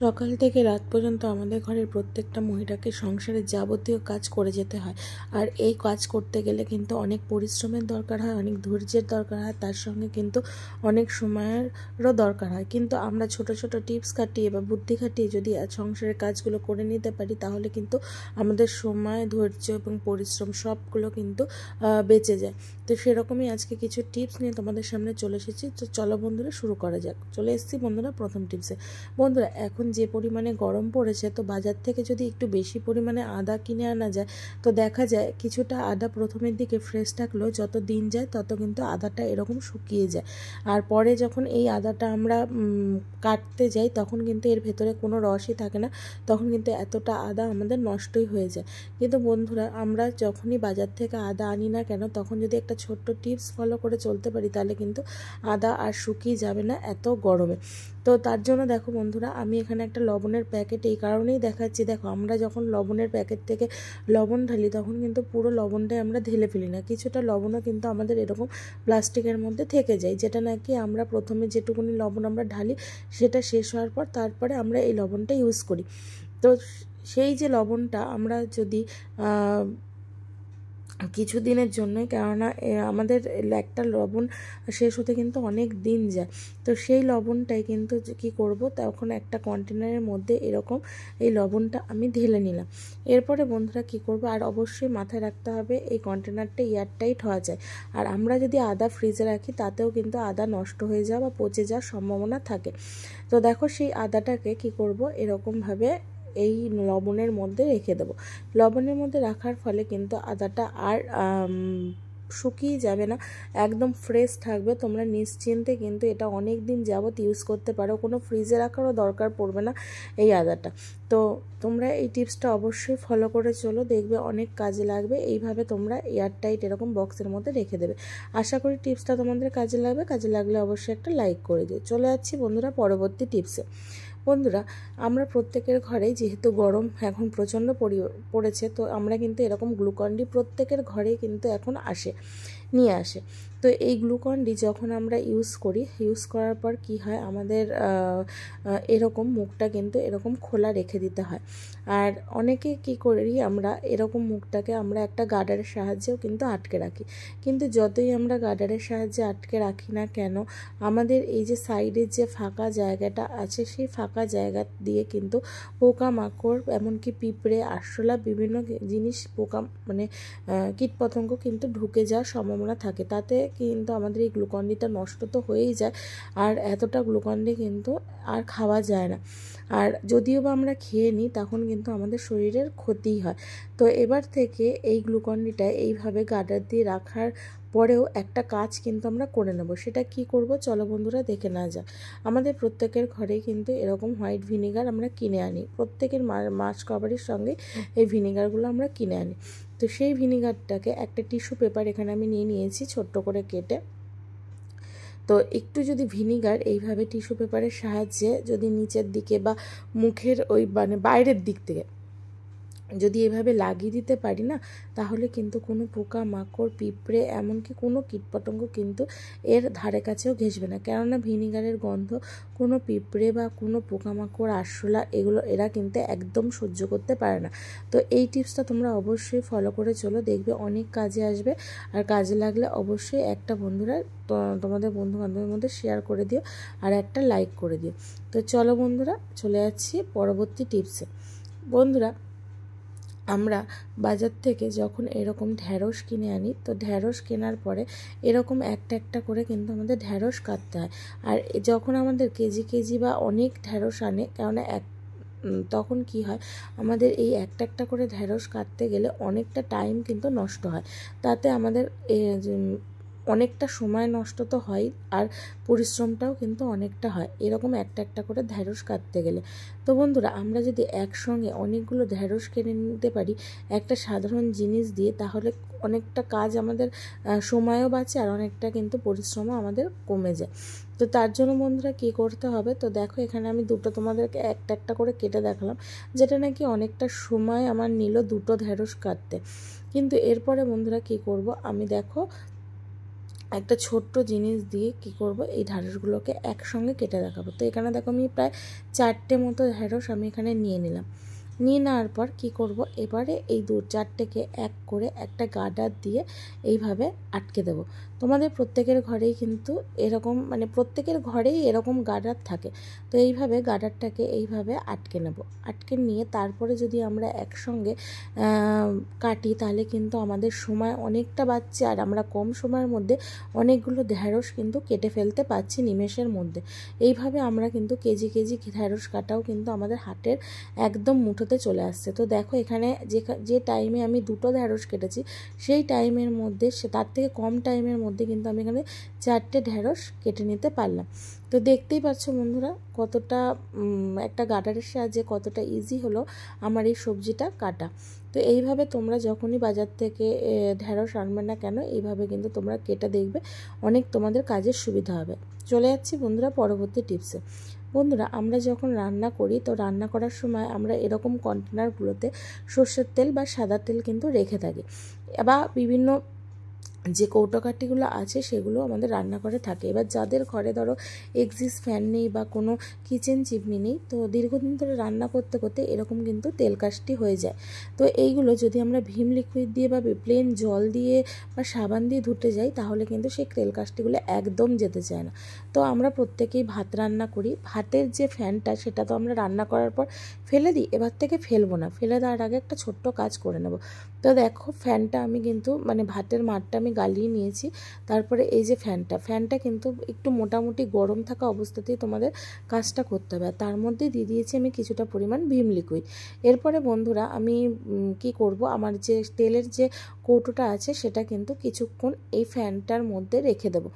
সকাল থেকে রাত পর্যন্ত আমাদের ঘরের প্রত্যেকটা মহিলাকে সংসারের যাবতীয় কাজ করে যেতে হয়। আর এই কাজ করতে গেলে কিন্তু অনেক পরিশ্রমের দরকার হয়, অনেক ধৈর্যের দরকার হয়, তার সঙ্গে কিন্তু অনেক সময়েরও দরকার হয়। কিন্তু আমরা ছোট ছোট টিপস খাটিয়ে বা বুদ্ধি খাটিয়ে যদি সংসারের কাজগুলো করে নিতে পারি, তাহলে কিন্তু আমাদের সময়, ধৈর্য এবং পরিশ্রম সবগুলো কিন্তু বেঁচে যায়। তো সেরকমই আজকে কিছু টিপস নিয়ে তোমাদের সামনে চলে এসেছি। তো চলো বন্ধুরা, শুরু করা যাক। চলে এসেছি বন্ধুরা প্রথম টিপসে। বন্ধুরা, এখন যে পরিমাণে গরম পড়েছে, তো বাজার থেকে যদি একটু বেশি পরিমাণে আদা কিনে আনা যায়, তো দেখা যায় কিছুটা আদা প্রথমের দিকে ফ্রেশ থাকলেও যত দিন যায় তত কিন্তু আদাটা এরকম শুকিয়ে যায়। আর পরে যখন এই আদাটা আমরা কাটতে যাই, তখন কিন্তু এর ভেতরে কোনো রসই থাকে না, তখন কিন্তু এতটা আদা আমাদের নষ্টই হয়ে যায়। কিন্তু বন্ধুরা, আমরা যখনই বাজার থেকে আদা আনি না কেন, তখন যদি একটা ছোট্ট টিপস ফলো করে চলতে পারি, তাহলে কিন্তু আদা আর শুকিয়ে যাবে না এত গরমে। তো তার জন্য দেখো বন্ধুরা, আমি এখানে একটা লবণের প্যাকেট এই কারণেই দেখাচ্ছি। দেখো, আমরা যখন লবণের প্যাকেট থেকে লবণ ঢালি, তখন কিন্তু পুরো লবণটাই আমরা ঢেলে ফেলি না, কিছুটা লবণও কিন্তু আমাদের এরকম প্লাস্টিকের মধ্যে থেকে যায়, যেটা নাকি আমরা প্রথমে যেটুকুনি লবণ আমরা ঢালি সেটা শেষ হওয়ার পর তারপরে আমরা এই লবণটা ইউজ করি। তো সেই যে লবণটা আমরা যদি কিছু দিনের জন্যই, কেননা আমাদের একটা লবণ শেষ হতে কিন্তু অনেক দিন যায়, তো সেই লবণটাই কিন্তু কি করব, তখন একটা কন্টেনারের মধ্যে এরকম এই লবণটা আমি ঢেলে নিলাম। এরপরে বন্ধুরা কি করব, আর অবশ্যই মাথায় রাখতে হবে এই কন্টেনারটা এয়ারটাইট হওয়া যায়। আর আমরা যদি আদা ফ্রিজে রাখি, তাতেও কিন্তু আদা নষ্ট হয়ে যাওয়া বা পচে যাওয়ার সম্ভাবনা থাকে। তো দেখো, সেই আদাটাকে কি করব, এরকমভাবে এই লবণের মধ্যে রেখে দেবো। লবণের মধ্যে রাখার ফলে কিন্তু আদাটা আর শুকিয়ে যাবে না, একদম ফ্রেশ থাকবে। তোমরা নিশ্চিন্তে কিন্তু এটা অনেক দিন যাবত ইউজ করতে পারো, কোনো ফ্রিজে রাখারও দরকার পড়বে না এই আদাটা। তো তোমরা এই টিপসটা অবশ্যই ফলো করে চলো, দেখবে অনেক কাজে লাগবে। এইভাবে তোমরা এয়ারটাইট এরকম বক্সের মধ্যে রেখে দেবে। আশা করি টিপসটা তোমাদের কাজে লাগবে। কাজে লাগলে অবশ্যই একটা লাইক করে দিও। চলে যাচ্ছি বন্ধুরা পরবর্তী টিপসে। বন্ধুরা, আমরা প্রত্যেকের ঘরেই, যেহেতু গরম এখন প্রচণ্ড পড়েছে, তো আমরা কিন্তু এরকম গ্লুকন-ডি প্রত্যেকের ঘরেই কিন্তু এখন নিয়ে আসে। তো এই গ্লুকন-ডি যখন আমরা ইউজ করার পর কি হয়, আমাদের এরকম মুখটা কিন্তু এরকম খোলা রেখে দিতে হয়। আর অনেকে কি করি, আমরা এরকম মুখটাকে আমরা একটা গার্ডারের সাহায্যেও কিন্তু আটকে রাখি। কিন্তু যতই আমরা গার্ডারের সাহায্যে আটকে রাখি না কেন, আমাদের এই যে সাইডের যে ফাঁকা জায়গাটা আছে, সেই ফাঁকা জায়গা দিয়ে কিন্তু পোকামাকড়, এমনকি পিঁপড়ে, আরশোলা, বিভিন্ন জিনিস, কীটপতঙ্গ কিন্তু ঢুকে যাওয়ার সম্ভাবনা থাকে। তাতে কিন্তু আমাদের এই গ্লুকন-ডিটা নষ্ট তো হয়েই যায়, আর এতটা গ্লুকন-ডি কিন্তু আর খাওয়া যায় না। আর যদিও বা আমরা খেয়ে নিই, তখন কিন্তু আমাদের শরীরের ক্ষতিই হয়। তো এবার থেকে এই গ্লুকন-ডিটা এইভাবে গার্ডার দিয়ে রাখার পরেও একটা কাজ কিন্তু আমরা করে নেব। সেটা কি করব, চলো বন্ধুরা দেখে না যাক। আমাদের প্রত্যেকের ঘরে কিন্তু এরকম হোয়াইট ভিনিগার আমরা কিনে আনি, প্রত্যেকের মাছ কভারের সঙ্গে এই ভিনিগারগুলো আমরা কিনে আনি। তো সেই ভিনিগারটাকে একটা টিস্যু পেপার এখানে আমি নিয়েছি ছোট্ট করে কেটে। তো একটু যদি ভিনিগার এইভাবে টিস্যু পেপারের সাহায্যে যদি নিচের দিকে বা মুখের ওই বাইরের দিক থেকে যদি এভাবে লাগিয়ে দিতে পারি না, তাহলে কিন্তু কোনো পোকামাকড়, পিঁপড়ে, এমনকি কোনো কীটপতঙ্গ কিন্তু এর ধারে কাছেও ঘেঁষবে না। কেননা ভিনিগারের গন্ধ কোনো পিঁপড়ে বা কোনো পোকামাকড়, আরশোলা, এরা কিন্তু একদম সহ্য করতে পারে না। তো এই টিপসটা তোমরা অবশ্যই ফলো করে চলো, দেখবে অনেক কাজে আসবে। আর কাজে লাগলে অবশ্যই একটা বন্ধুরা তোমাদের বন্ধুবান্ধবের মধ্যে শেয়ার করে দিও, আর একটা লাইক করে দিও। তো চলো বন্ধুরা, চলে যাচ্ছি পরবর্তী টিপসে। বন্ধুরা, আমরা বাজার থেকে যখন এরকম ঢ্যাঁড়স কিনে আনি, তো ঢ্যাঁড়স কেনার পরে এরকম একটা একটা করে কিন্তু আমাদের ঢ্যাঁড়স কাটতে হয়। আর যখন আমাদের কেজি বা অনেক ঢ্যাঁড়স আনে, কেননা তখন কি হয়, আমাদের এই একটা একটা করে ঢ্যাঁড়স কাটতে গেলে অনেকটা টাইম কিন্তু নষ্ট হয়। তাতে আমাদের অনেকটা সময় নষ্ট তো হয়, আর পরিশ্রমটাও কিন্তু অনেকটা হয় এরকম একটা একটা করে ঢ্যাঁড়স কাটতে গেলে। তো বন্ধুরা, আমরা যদি একসঙ্গে অনেকগুলো ঢ্যাঁড়স কিনে নিতে পারি একটা সাধারণ জিনিস দিয়ে, তাহলে অনেকটা কাজ আমাদের সময়ও বাঁচে, আর অনেকটা কিন্তু পরিশ্রমও আমাদের কমে যায়। তো তার জন্য বন্ধুরা কী করতে হবে, তো দেখো এখানে আমি দুটো তোমাদেরকে একটা একটা করে কেটে দেখালাম, যেটা নাকি অনেকটা সময় আমার নিল দুটো ঢ্যাঁড়স কাটতে। কিন্তু এরপরে বন্ধুরা কী করব, আমি দেখো একটা ছোট্ট জিনিস দিয়ে কি করব, এই ঢ্যাঁড়সগুলোকে একসঙ্গে কেটে দেখাবো। তো এখানে দেখো আমি প্রায় 4টে মতো ঢ্যাঁড়স আমি এখানে নিয়ে নিলাম। নিয়ে নেওয়ার পর কী করব, এবারে এই 4টেকে এক করে একটা গার্ডার দিয়ে এইভাবে আটকে দেব। তোমাদের প্রত্যেকের ঘরেই কিন্তু এরকম, মানে প্রত্যেকের ঘরেই এরকম গার্ডার থাকে। তো এইভাবে গার্ডারটাকে এইভাবে আটকে নেব। আটকে নিয়ে তারপরে যদি আমরা একসঙ্গে কাটি তাহলে কিন্তু আমাদের সময় অনেকটা বাঁচছে, আর আমরা কম সময়ের মধ্যে অনেকগুলো ঢ্যাঁড়স কিন্তু কেটে ফেলতে পারছি নিমেষের মধ্যে। এইভাবে আমরা কিন্তু কেজি কেজি ঢ্যাঁড়স কাটাও কিন্তু আমাদের হাটের একদম মুঠোতে চলে আসছে। তো দেখো এখানে যে টাইমে আমি 2টো ঢ্যাঁড়স কেটেছি, সেই টাইমের মধ্যে তার থেকে কম টাইমের মধ্যে কিন্তু আমি এখানে 4টে ঢ্যাঁড়স কেটে নিতে পারলাম। তো দেখতেই পাচ্ছ বন্ধুরা কতটা একটা গার্ডারের সাহায্যে কতটা ইজি হলো আমার এই সবজিটা কাটা। তো এইভাবে তোমরা যখনই বাজার থেকে ঢ্যাঁড়স আনবে না কেন, এইভাবে কিন্তু তোমরা কেটে দেখবে, অনেক তোমাদের কাজের সুবিধা হবে। চলে যাচ্ছি বন্ধুরা পরবর্তী টিপসে। বন্ধুরা আমরা যখন রান্না করি, তো রান্না করার সময় আমরা এরকম কন্টেনারগুলোতে সর্ষের তেল বা সাদা তেল কিন্তু রেখে থাকি, বা বিভিন্ন যে কৌটোকাঠিগুলো আছে সেগুলো আমাদের রান্নাঘরে থাকে। এবার যাদের ঘরে ধরো এক্সিস্ট ফ্যান নেই বা কোনো কিচেন চিমনি নেই, তো দীর্ঘদিন ধরে রান্না করতে করতে এরকম কিন্তু তেল কাশটি হয়ে যায়। তো এইগুলো যদি আমরা ভিম লিকুইড দিয়ে বা প্লেন জল দিয়ে বা সাবান দিয়ে ধুতে যাই, তাহলে কিন্তু সেই তেল কাশটিগুলো একদম যেতে চায় না। তো আমরা প্রত্যেকেই ভাত রান্না করি, ভাতের যে ফ্যানটা সেটা তো আমরা রান্না করার পর ফেলে দিই, এবার থেকে ফেলবো না, ফেলে দেওয়ার আগে একটা ছোট্ট কাজ করে নেব। তো দেখো ফ্যানটা আমি কিন্তু মানে ভাতের মাঠটা আমি গালিয়ে নিয়েছি। তারপরে এই যে ফ্যানটা কিন্তু একটু মোটামুটি গরম থাকা অবস্থাতেই তোমাদের কাজটা করতে হবে। তার মধ্যে দিয়ে দিয়েছি আমি কিছুটা পরিমাণ ভিম লিকুইড। এরপরে বন্ধুরা আমি কি করব, আমার যে তেলের যে কৌটোটা আছে সেটা কিন্তু কিছুক্ষণ এই ফ্যানটার মধ্যে রেখে দেবো।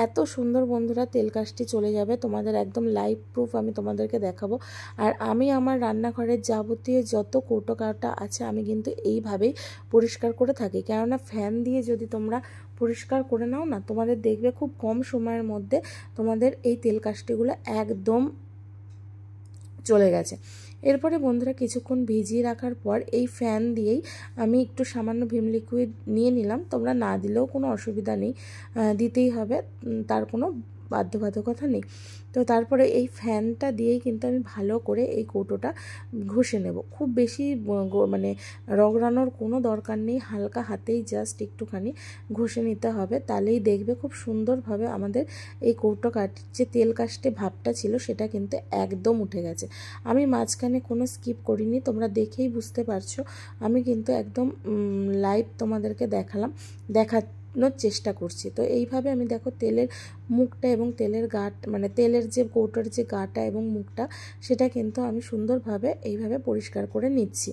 এত সুন্দর বন্ধুরা তেল কাশটি চলে যাবে, তোমাদের একদম লাইভ প্রুফ আমি তোমাদেরকে দেখাবো। আর আমি আমার রান্নাঘরের যাবতীয় যত কৌটো কাটা আছে আমি কিন্তু এইভাবেই পরিষ্কার করে থাকি, কেননা ফ্যান দিয়ে যদি তোমরা পরিষ্কার করে নাও না, তোমাদের দেখবে খুব কম সময়ের মধ্যে তোমাদের এই তেল কাশটিগুলো একদম চলে গেছে। এরপরে বন্ধুরা কিছুক্ষণ ভিজিয়ে রাখার পর এই ফ্যান দিয়েই আমি একটু সামান্য ভিম লিকুইড নিয়ে নিলাম। তোমরা না দিলেও কোনো অসুবিধা নেই, দিতেই হবে, তার কোনো বাধ্যবাধকতা নেই। তো তারপরে এই ফ্যানটা দিয়েই কিন্তু আমি ভালো করে এই কৌটোটা ঘষে নেব। খুব বেশি মানে রগড়ানোর কোনো দরকার নেই, হালকা হাতেই জাস্ট একটুখানি ঘষে নিতে হবে, তাহলেই দেখবে খুব সুন্দরভাবে আমাদের এই কৌটো যে তেল কাস্টে ভাবটা ছিল সেটা কিন্তু একদম উঠে গেছে। আমি মাঝখানে কোনো স্কিপ করিনি, তোমরা দেখেই বুঝতে পারছো। আমি কিন্তু একদম লাইভ তোমাদেরকে দেখানোর চেষ্টা করছি। তো এইভাবে আমি দেখো তেলের মুখটা এবং তেলের মানে তেলের যে কৌটোর যে গাটা এবং মুখটা, সেটা কিন্তু আমি সুন্দরভাবে এইভাবে পরিষ্কার করে নিচ্ছি।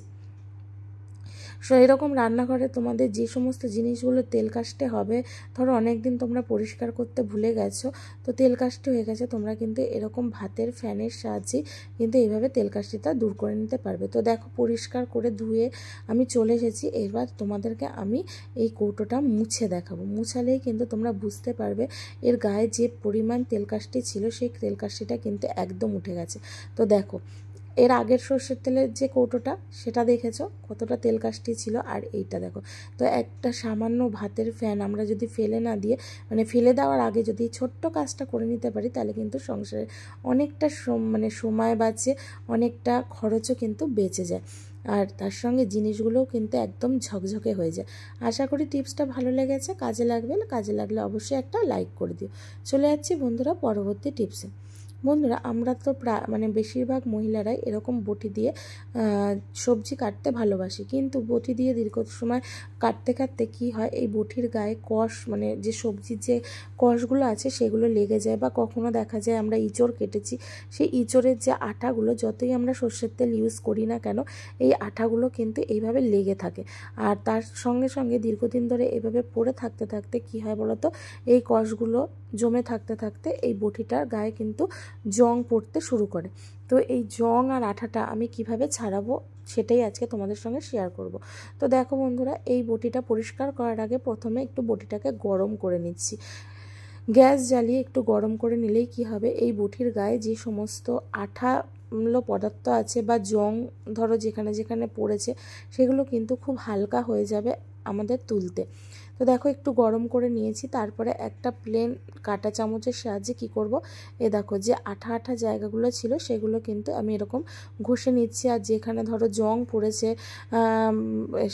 সো এরকম রান্নাঘরে তোমাদের যে সমস্ত জিনিসগুলো তেল কাস্টে হবে, ধরো অনেক দিন তোমরা পরিষ্কার করতে ভুলে গেছো, তো তেল কাস্টে হয়ে গেছে, তোমরা কিন্তু এরকম ভাতের ফ্যানের সাহায্যে কিন্তু এইভাবে তেল কাস্টিটা দূর করে নিতে পারবে। তো দেখো পরিষ্কার করে ধুয়ে আমি চলে এসেছি। এবার তোমাদেরকে আমি এই কৌটোটা মুছে দেখাবো। মুছালেই কিন্তু তোমরা বুঝতে পারবে এর গায়ে যে পরিমাণ তেল কাস্টি ছিল সেই তেল কাস্টিটা কিন্তু একদম উঠে গেছে। তো দেখো এর আগের সর্ষের তেলের যে কৌটোটা সেটা দেখেছো কতটা তেল কাস্টি ছিল, আর এইটা দেখো। তো একটা সামান্য ভাতের ফ্যান আমরা যদি ফেলে না দিয়ে, মানে ফেলে দেওয়ার আগে যদি ছোট্ট কাজটা করে নিতে পারি, তাহলে কিন্তু সংসারে অনেকটা মানে সময় বাঁচে, অনেকটা খরচও কিন্তু বেঁচে যায়, আর তার সঙ্গে জিনিসগুলোও কিন্তু একদম ঝকঝকে হয়ে যায়। আশা করি টিপসটা ভালো লেগেছে, কাজে লাগলে অবশ্যই একটা লাইক করে দিও। চলে যাচ্ছি বন্ধুরা পরবর্তী টিপসে। বন্ধুরা আমরা তো মানে বেশিরভাগ মহিলারাই এরকম বটি দিয়ে সবজি কাটতে ভালোবাসি, কিন্তু বটি দিয়ে দীর্ঘ সময় কাটতে কাটতে কী হয়, এই বটির গায়ে কষ, মানে যে সবজির যে কষগুলো আছে সেগুলো লেগে যায়, বা কখনো দেখা যায় আমরা ইঁচড় কেটেছি, সেই ইঁচড়ের যে আঠাগুলো যতই আমরা সর্ষের তেল ইউজ করি না কেন, এই আঠাগুলো কিন্তু এইভাবে লেগে থাকে। আর তার সঙ্গে সঙ্গে দীর্ঘদিন ধরে এইভাবে পড়ে থাকতে থাকতে কী হয় বলতো, এই কষগুলো জমে থাকতে থাকতে এই বটিটার গায়ে কিন্তু জং পড়তে শুরু করে। তো এই জং আর আঠাটা আমি কিভাবে ছাড়াবো সেটাই আজকে তোমাদের সঙ্গে শেয়ার করব। তো দেখো বন্ধুরা, এই বটিটা পরিষ্কার করার আগে প্রথমে একটু বটিটাকে গরম করে নিচ্ছি। গ্যাস জ্বালিয়ে একটু গরম করে নিলেই কি হবে, এই বটির গায়ে যে সমস্ত আঠালো পদার্থ আছে বা জং ধরো যেখানে যেখানে পড়েছে, সেগুলো কিন্তু খুব হালকা হয়ে যাবে আমাদের তুলতে। তো তো দেখো একটু গরম করে নিয়েছি, তারপরে একটা প্লেন কাঁটা চামচের সাহায্যে কি করব, দেখো যে আঠা আঠা জায়গাগুলো ছিল সেগুলো কিন্তু আমি এরকম ঘষে নিচ্ছি। আর যেখানে ধরো জং পড়েছে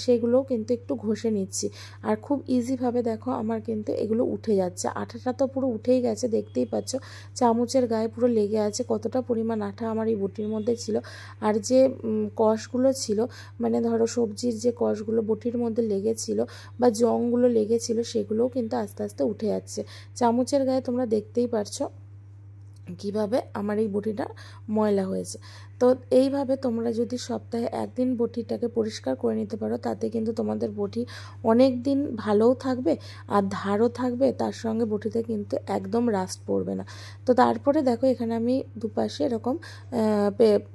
সেগুলোও কিন্তু একটু ঘষে নিচ্ছি। আর খুব ইজিভাবে দেখো আমার কিন্তু এগুলো উঠে যাচ্ছে। আঠাটা তো পুরো উঠেই গেছে, দেখতেই পাচ্ছ চামচের গায়ে পুরো লেগে আছে কতটা পরিমাণ আঠা আমার এই বটির মধ্যে ছিল। আর যে কষগুলো ছিল, মানে ধরো সবজির যে কষগুলো বটির মধ্যে লেগেছিল বা জংগুলো লেগেছিল সেগুলোও কিন্তু আস্তে আস্তে উঠে যাচ্ছে। চামচের গায়ে তোমরা দেখতেই পারছো কিভাবে আমার এই বটিটা ময়লা হয়েছে। তো এইভাবে তোমরা যদি সপ্তাহে একদিন বটিটাকে পরিষ্কার করে নিতে পারো, তাতে কিন্তু তোমাদের বটি অনেক দিন ভালোও থাকবে আর ধারও থাকবে, তার সঙ্গে বটিতে কিন্তু একদম রাস্ট পড়বে না। তো তারপরে দেখো এখানে আমি দুপাশে এরকম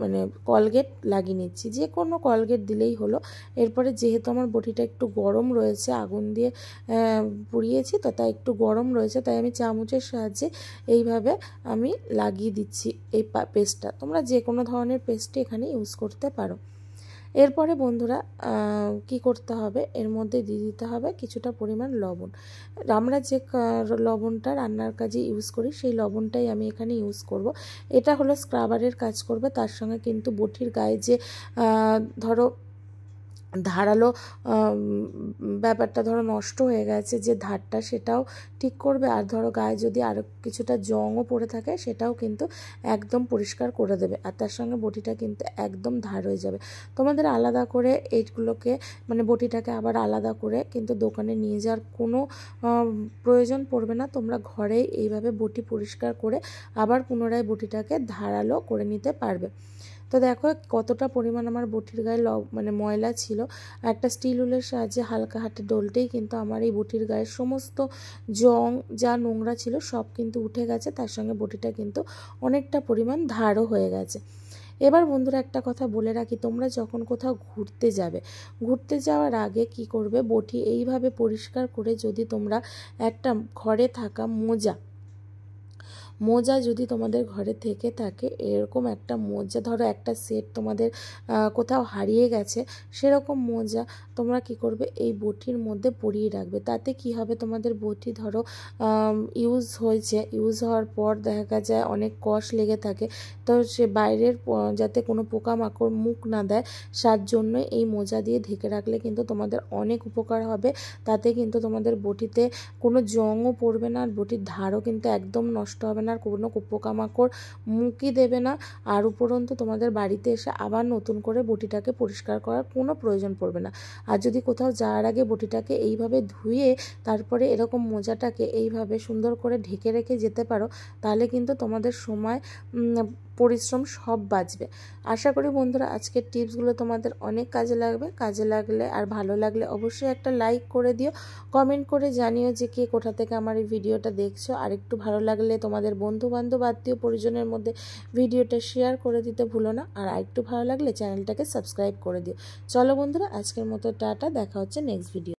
মানে কলগেট লাগিয়ে নিচ্ছি, যে কোনো কলগেট দিলেই হলো। এরপরে যেহেতু আমার বটিটা একটু গরম রয়েছে, আগুন দিয়ে পুড়িয়েছি তো তাই একটু গরম রয়েছে, তাই আমি চামচের সাহায্যে এইভাবে আমি লাগিয়ে দিচ্ছি এই পেস্টটা। তোমরা যে কোনো ধরনের পেস্টই এখানে ইউজ করতে পারো। এরপরে বন্ধুরা কি করতে হবে, এর মধ্যে দিয়ে দিতে হবে কিছুটা পরিমাণ লবণ। আমরা যে লবণটা রান্নার কাজে ইউজ করি সেই লবণটাই আমি এখানে ইউজ করব। এটা হলো স্ক্রাবারের কাজ করবে, তার সঙ্গে কিন্তু বটির গায়ে যে ধরো ধারালো ব্যাপারটা ধরো নষ্ট হয়ে গেছে যে ধারটা, সেটাও ঠিক করবে। আর ধরো গায়ে যদি আরও কিছুটা জংও পড়ে থাকে সেটাও কিন্তু একদম পরিষ্কার করে দেবে। আর তার সঙ্গে বটিটা কিন্তু একদম ধার হয়ে যাবে। তোমাদের আলাদা করে এইগুলোকে মানে বটিটাকে আবার আলাদা করে কিন্তু দোকানে নিয়ে যাওয়ার কোনো প্রয়োজন পড়বে না। তোমরা ঘরেই এইভাবে বটি পরিষ্কার করে আবার পুনরায় বটিটাকে ধারালো করে নিতে পারবে। তো দেখো কতটা পরিমাণ আমার বটির গায়ে মানে ময়লা ছিল। একটা স্টিল উলের সাহায্যে হালকা হাতে ডলতেই কিন্তু আমার এই বটির গায়ে সমস্ত জং যা নোংরা ছিল সব কিন্তু উঠে গেছে, তার সঙ্গে বটিটা কিন্তু অনেকটা পরিমাণ ধারও হয়ে গেছে। এবার বন্ধুরা একটা কথা বলে রাখি, তোমরা যখন কোথাও ঘুরতে যাবে, ঘুরতে যাওয়ার আগে কি করবে, বটি এইভাবে পরিষ্কার করে যদি তোমরা একটা ঘরে থাকা মোজা যদি তোমাদের ঘরে থেকে থাকে, এরকম একটা মোজা ধরো একটা সেট তোমাদের কোথাও হারিয়ে গেছে, সেরকম মোজা তোমরা কি করবে এই বটির মধ্যে পরিয়ে রাখবে। তাতে কি হবে, তোমাদের বটি ধরো ইউজ হওয়ার পর দেখা যায় অনেক কষ লেগে থাকে, তো সে বাইরের যাতে কোনো পোকামাকড় মুখ না দেয় তার জন্য এই মোজা দিয়ে ঢেকে রাখলে কিন্তু তোমাদের অনেক উপকার হবে। তাতে কিন্তু তোমাদের বটিতে কোনো জংও পড়বে না, আর বটির ধারও কিন্তু একদম নষ্ট হবে না, আর কোনো পোকামাকড় মুখই দেবে না। আর উপরন্তু তোমাদের বাড়িতে এসে আবার নতুন করে বটিটাকে পরিষ্কার করার কোনো প্রয়োজন পড়বে না। আর যদি কোথাও যাওয়ার আগে বটিটাকে এইভাবে ধুয়ে তারপরে এরকম মোজাটাকে এইভাবে সুন্দর করে ঢেকে রেখে যেতে পারো, তাহলে কিন্তু তোমাদের সময় পরিশ্রম সব বাঁচবে। আশা করি বন্ধুরা আজকের টিপসগুলো তোমাদের অনেক কাজে লাগলে আর ভালো লাগলে অবশ্যই একটা লাইক করে দিও, কমেন্ট করে জানিও যে কে কোথা থেকে আমার এই ভিডিওটা দেখছো। আর একটু ভালো লাগলে তোমাদের বন্ধুবান্ধব আত্মীয় পরিজনের মধ্যে ভিডিওটা শেয়ার করে দিতে ভুলো না। আর একটু ভালো লাগলে চ্যানেলটাকে সাবস্ক্রাইব করে দিও। চলো বন্ধুরা আজকের মতো টাটা, দেখা হচ্ছে নেক্সট ভিডিও।